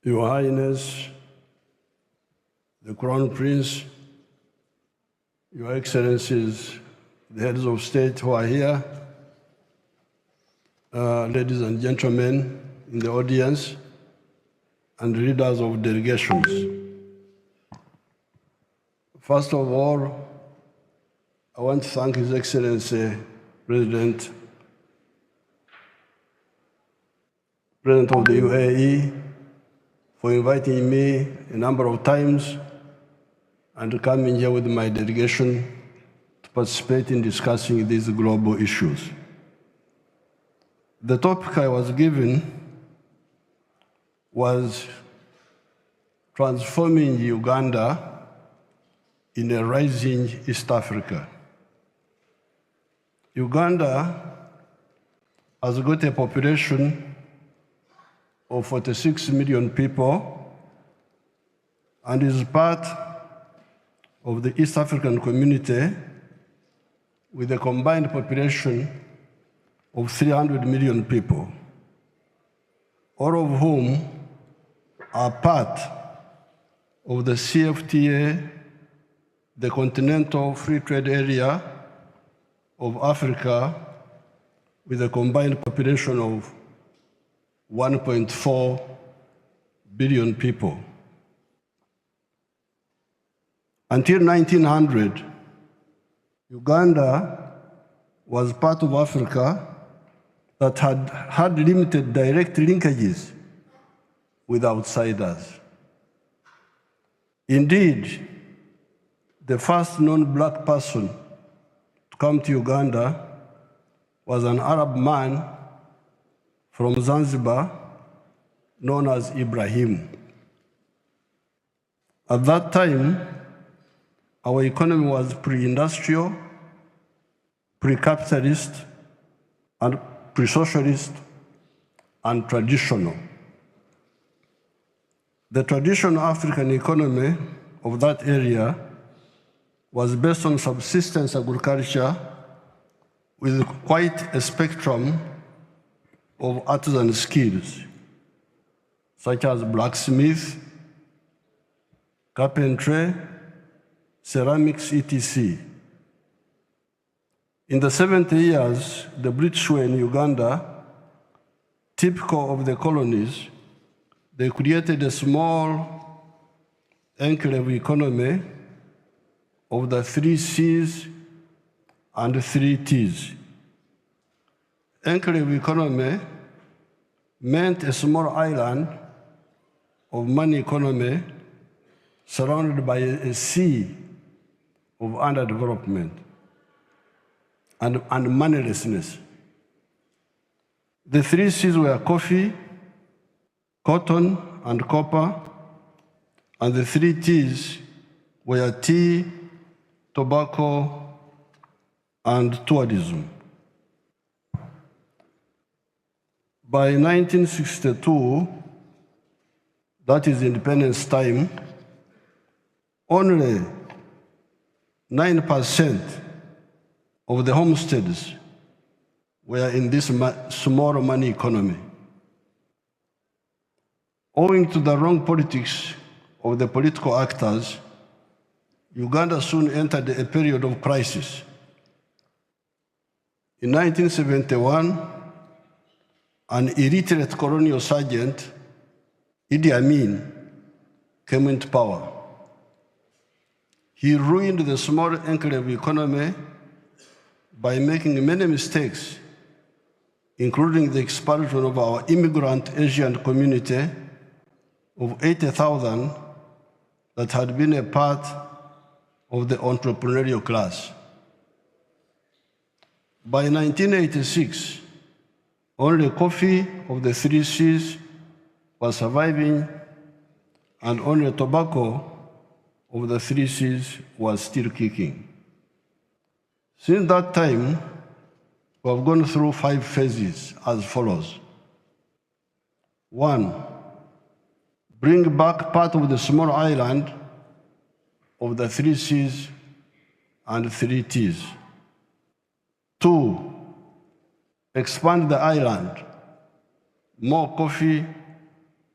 Your Highness, the Crown Prince, Your Excellencies, the heads of state who are here, ladies and gentlemen in the audience, and leaders of delegations. First of all, I want to thank His Excellency, President of the UAE, for inviting me a number of times and coming here with my delegation to participate in discussing these global issues. The topic I was given was transforming Uganda in a rising East Africa. Uganda has got a population of 46 million people and is part of the East African community with a combined population of 300 million people, all of whom are part of the CFTA, the Continental Free Trade Area of Africa, with a combined population of 1.4 billion people. Until 1900, Uganda was part of Africa that had limited direct linkages with outsiders. Indeed, the first non-black person to come to Uganda was an Arab man from Zanzibar, known as Ibrahim. At that time, our economy was pre-industrial, pre-capitalist, and pre-socialist, and traditional. The traditional African economy of that area was based on subsistence agriculture with quite a spectrum of artisan skills, such as blacksmith, carpentry, ceramics, etc. In the 70 years the British were in Uganda, typical of the colonies, they created a small enclave economy of the 3 C's and 3 T's. Enclave economy meant a small island of money economy surrounded by a sea of underdevelopment and moneylessness. The 3 C's were coffee, cotton, and copper, and the 3 T's were tea, tobacco, and tourism. By 1962, that is independence time, only 9% of the homesteads were in this small money economy. Owing to the wrong politics of the political actors, Uganda soon entered a period of crisis. In 1971, an illiterate colonial sergeant, Idi Amin, came into power. He ruined the small enclave economy by making many mistakes, including the expulsion of our immigrant Asian community of 80,000 that had been a part of the entrepreneurial class. By 1986, only coffee of the 3 C's was surviving, and only tobacco of the 3 C's was still kicking. Since that time, we have gone through 5 phases as follows. 1, bring back part of the small island of the 3 C's and 3 T's. 2, expand the island, more coffee,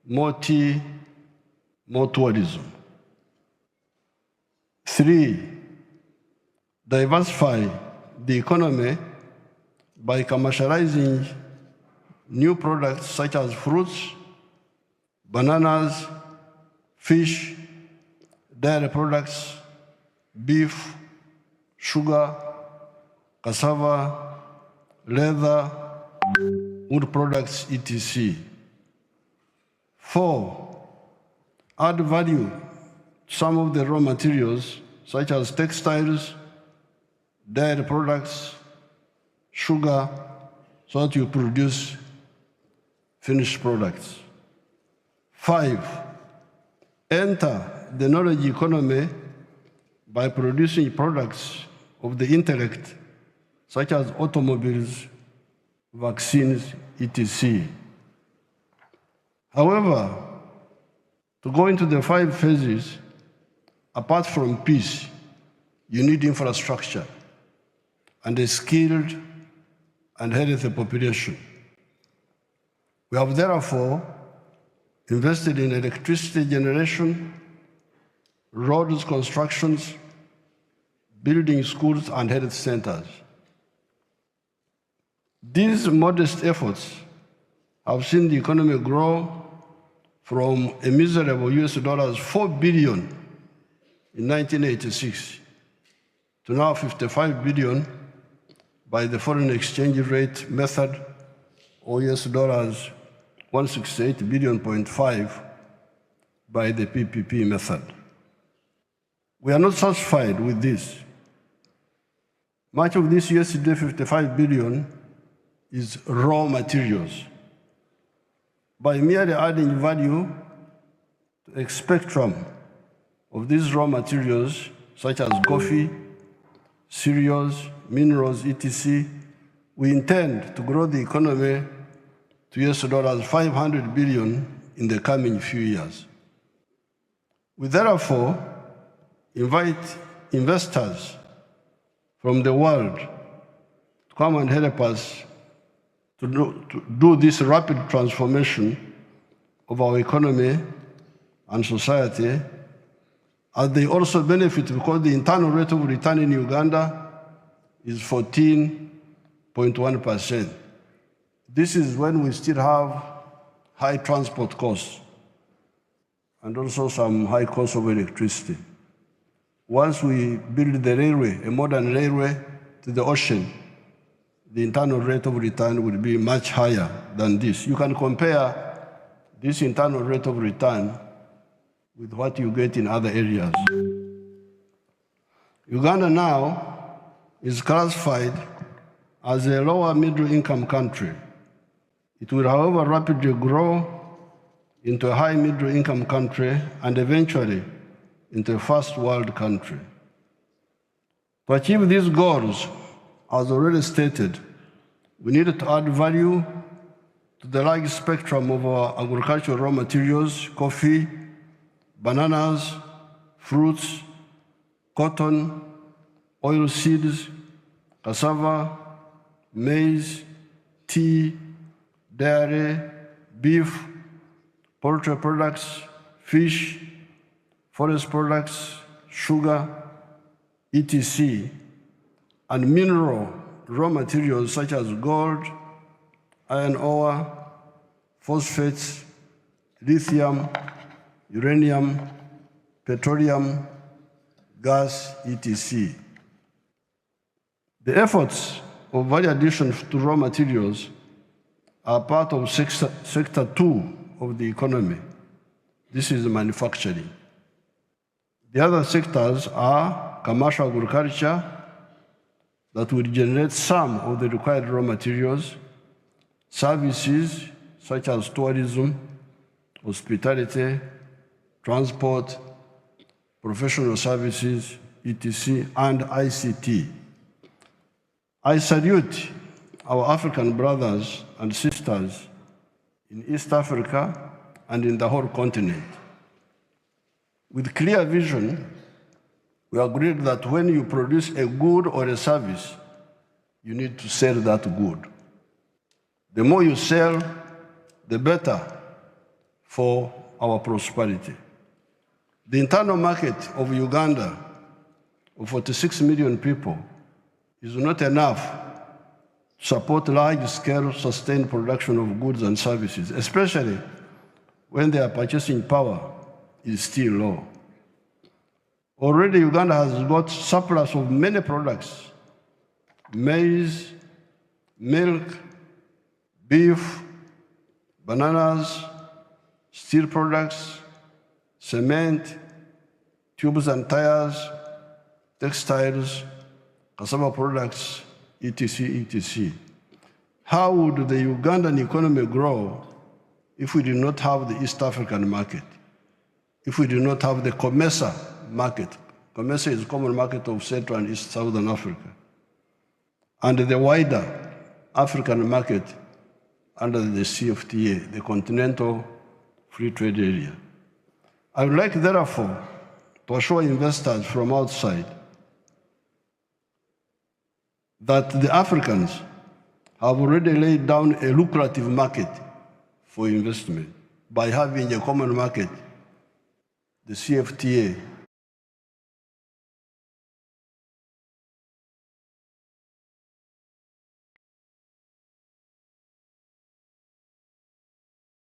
more tea, more tourism. 3, diversify the economy by commercializing new products such as fruits, bananas, fish, dairy products, beef, sugar, cassava, leather, wood products, etc. 4, add value to some of the raw materials such as textiles, dairy products, sugar, so that you produce finished products. 5, enter the knowledge economy by producing products of the intellect, such as automobiles, vaccines, etc. However, to go into the 5 phases, apart from peace, you need infrastructure and a skilled and healthy population. We have therefore invested in electricity generation, roads constructions, building schools and health centers. These modest efforts have seen the economy grow from a miserable $4 billion in 1986 to now $55 billion by the foreign exchange rate method, or $168.5 billion by the PPP method. We are not satisfied with this. Much of this $55 billion is raw materials. By merely adding value to a spectrum of these raw materials, such as coffee, cereals, minerals, etc., we intend to grow the economy to $500 billion in the coming few years. We therefore invite investors from the world to come and help us to do this rapid transformation of our economy and society, as they also benefit because the internal rate of return in Uganda is 14.1%. This is when we still have high transport costs and also some high cost of electricity. Once we build the railway, a modern railway to the ocean, the internal rate of return will be much higher than this. You can compare this internal rate of return with what you get in other areas. Uganda now is classified as a lower middle income country. It will, however, rapidly grow into a high middle income country and eventually into a first world country. To achieve these goals, as already stated, we needed to add value to the large spectrum of our agricultural raw materials: coffee, bananas, fruits, cotton, oil seeds, cassava, maize, tea, dairy, beef, poultry products, fish, forest products, sugar, etc., and mineral raw materials such as gold, iron ore, phosphates, lithium, uranium, petroleum, gas, etc. The efforts of value addition to raw materials are part of sector 2 of the economy. This is manufacturing. The other sectors are commercial agriculture, that will generate some of the required raw materials, services such as tourism, hospitality, transport, professional services, etc., and ICT. I salute our African brothers and sisters in East Africa and in the whole continent. With clear vision, we agreed that when you produce a good or a service, you need to sell that good. The more you sell, the better for our prosperity. The internal market of Uganda, of 46 million people, is not enough to support large-scale sustained production of goods and services, especially when their purchasing power is still low. Already Uganda has got surplus of many products: maize, milk, beef, bananas, steel products, cement, tubes and tires, textiles, cassava products, etc., etc. How would the Ugandan economy grow if we did not have the East African market? If we did not have the COMESA market? COMESA is the common market of Central and East Southern Africa, and the wider African market under the CFTA, the Continental Free Trade Area. I would like, therefore, to assure investors from outside that the Africans have already laid down a lucrative market for investment by having a common market, the CFTA,